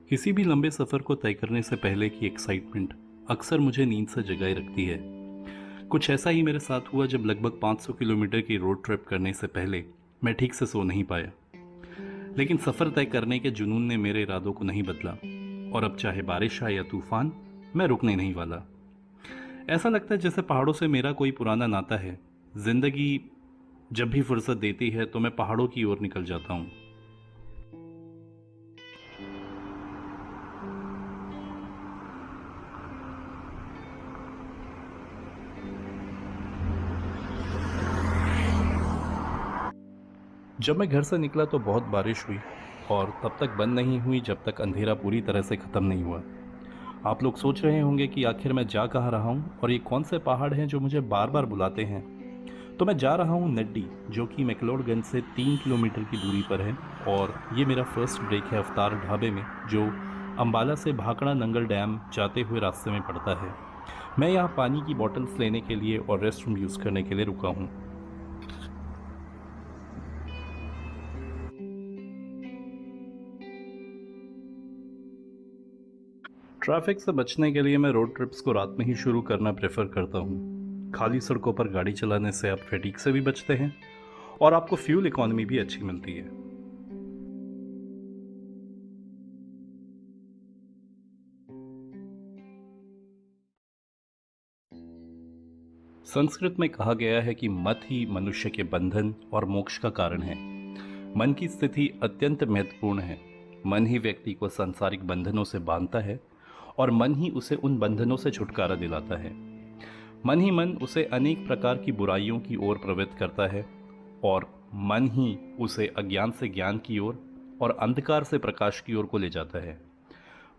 किसी भी लंबे सफ़र को तय करने से पहले की एक्साइटमेंट अक्सर मुझे नींद से जगाए रखती है। कुछ ऐसा ही मेरे साथ हुआ जब लगभग 500 किलोमीटर की रोड ट्रिप करने से पहले मैं ठीक से सो नहीं पाया। लेकिन सफ़र तय करने के जुनून ने मेरे इरादों को नहीं बदला और अब चाहे बारिश आए या तूफान, मैं रुकने नहीं वाला। ऐसा लगता है जैसे पहाड़ों से मेरा कोई पुराना नाता है। जिंदगी जब भी फुर्सत देती है तो मैं पहाड़ों की ओर निकल जाता हूँ। जब मैं घर से निकला तो बहुत बारिश हुई और तब तक बंद नहीं हुई जब तक अंधेरा पूरी तरह से ख़त्म नहीं हुआ। आप लोग सोच रहे होंगे कि आखिर मैं जा कहाँ रहा हूँ और ये कौन से पहाड़ हैं जो मुझे बार बार बुलाते हैं। तो मैं जा रहा हूँ नड्डी, जो कि मैक्लोडगंज से 3 किलोमीटर की दूरी पर है। और ये मेरा फर्स्ट ब्रेक है अवतार ढाबे में, जो अम्बाला से भाखड़ा नंगल डैम जाते हुए रास्ते में पड़ता है। मैं यहाँ पानी की बॉटल्स लेने के लिए और रेस्ट रूम यूज़ करने के लिए रुका हूँ। ट्रैफिक से बचने के लिए मैं रोड ट्रिप्स को रात में ही शुरू करना प्रेफर करता हूँ। खाली सड़कों पर गाड़ी चलाने से आप फैटीग से भी बचते हैं और आपको फ्यूल इकोनॉमी भी अच्छी मिलती है। संस्कृत में कहा गया है कि मत ही मनुष्य के बंधन और मोक्ष का कारण है। मन की स्थिति अत्यंत महत्वपूर्ण है। मन ही व्यक्ति को सांसारिक बंधनों से बांधता है और मन ही उसे उन बंधनों से छुटकारा दिलाता है। मन ही मन उसे अनेक प्रकार की बुराइयों की ओर प्रवृत्त करता है और मन ही उसे अज्ञान से ज्ञान की ओर और अंधकार से प्रकाश की ओर को ले जाता है।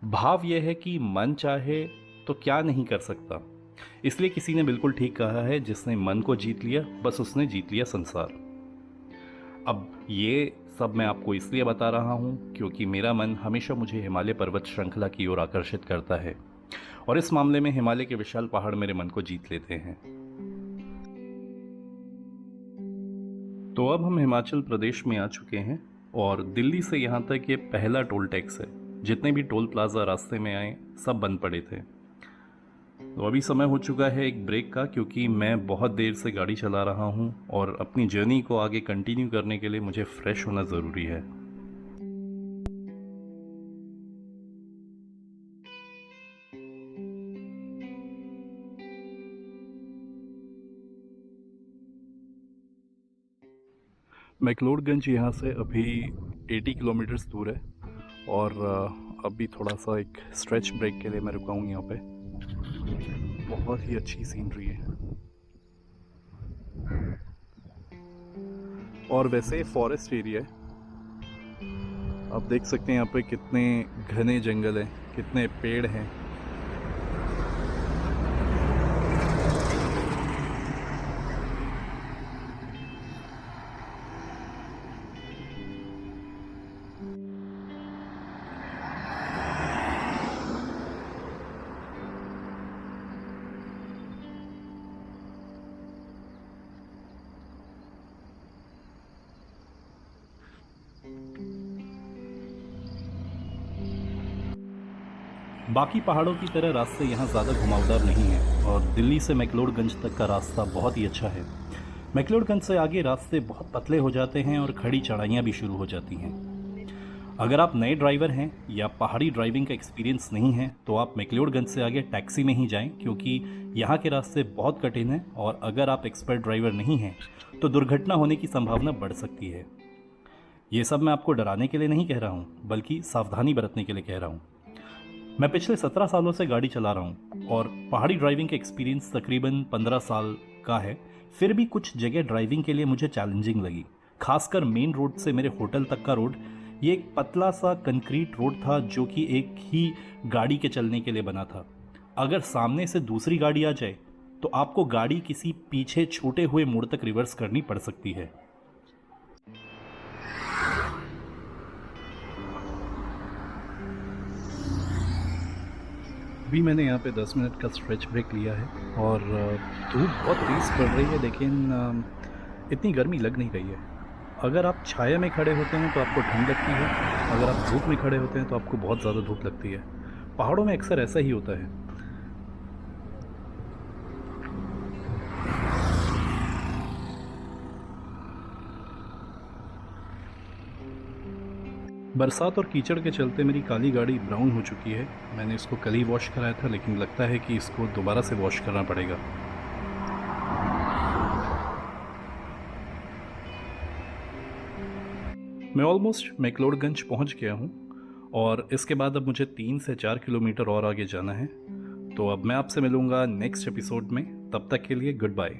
भाव यह है कि मन चाहे तो क्या नहीं कर सकता। इसलिए किसी ने बिल्कुल ठीक कहा है, जिसने मन को जीत लिया बस उसने जीत लिया संसार। अब ये सब मैं आपको इसलिए बता रहा हूँ क्योंकि मेरा मन हमेशा मुझे हिमालय पर्वत श्रृंखला की ओर आकर्षित करता है और इस मामले में हिमालय के विशाल पहाड़ मेरे मन को जीत लेते हैं। तो अब हम हिमाचल प्रदेश में आ चुके हैं और दिल्ली से यहाँ तक ये पहला टोल टैक्स है। जितने भी टोल प्लाजा रास्ते में आए सब बंद पड़े थे। तो अभी समय हो चुका है एक ब्रेक का, क्योंकि मैं बहुत देर से गाड़ी चला रहा हूँ और अपनी जर्नी को आगे कंटिन्यू करने के लिए मुझे फ्रेश होना ज़रूरी है। मैक्लोडगंज यहाँ से अभी 80 किलोमीटर्स दूर है और अभी थोड़ा सा एक स्ट्रेच ब्रेक के लिए मैं रुका हूँ यहाँ पे। बहुत ही अच्छी सीनरी है और वैसे फॉरेस्ट एरिया है। आप देख सकते हैं यहाँ पे कितने घने जंगल हैं, कितने पेड़ हैं। बाकी पहाड़ों की तरह रास्ते यहाँ ज़्यादा घुमावदार नहीं हैं और दिल्ली से मैक्लोडगंज तक का रास्ता बहुत ही अच्छा है। मैक्लोडगंज से आगे रास्ते बहुत पतले हो जाते हैं और खड़ी चढ़ाइयाँ भी शुरू हो जाती हैं। अगर आप नए ड्राइवर हैं या पहाड़ी ड्राइविंग का एक्सपीरियंस नहीं है तो आप मैक्लोडगंज से आगे टैक्सी में ही जाएं, क्योंकि यहाँ के रास्ते बहुत कठिन हैं और अगर आप एक्सपर्ट ड्राइवर नहीं हैं तो दुर्घटना होने की संभावना बढ़ सकती है। ये सब मैं आपको डराने के लिए नहीं कह रहा हूँ, बल्कि सावधानी बरतने के लिए कह रहा हूँ। मैं पिछले 17 सालों से गाड़ी चला रहा हूँ और पहाड़ी ड्राइविंग का एक्सपीरियंस तकरीबन 15 साल का है। फिर भी कुछ जगह ड्राइविंग के लिए मुझे चैलेंजिंग लगी, खासकर मेन रोड से मेरे होटल तक का रोड। ये एक पतला सा कंक्रीट रोड था जो कि एक ही गाड़ी के चलने के लिए बना था। अगर सामने से दूसरी गाड़ी आ जाए तो आपको गाड़ी किसी पीछे छूटे हुए मोड़ तक रिवर्स करनी पड़ सकती है। अभी मैंने यहाँ पे 10 मिनट का स्ट्रेच ब्रेक लिया है और धूप बहुत तेज़ पड़ रही है, लेकिन इतनी गर्मी लग नहीं रही है। अगर आप छाया में खड़े होते हैं तो आपको ठंड लगती है अगर आप धूप में खड़े होते हैं तो आपको बहुत ज़्यादा धूप लगती है। पहाड़ों में अक्सर ऐसा ही होता है। बरसात और कीचड़ के चलते मेरी काली गाड़ी ब्राउन हो चुकी है। मैंने इसको कल ही वॉश कराया था, लेकिन लगता है कि इसको दोबारा से वॉश करना पड़ेगा। मैं ऑलमोस्ट मैक्लोडगंज पहुंच गया हूं और इसके बाद अब मुझे 3 से 4 किलोमीटर और आगे जाना है। तो अब मैं आपसे मिलूंगा नेक्स्ट एपिसोड में। तब तक के लिए गुड बाय।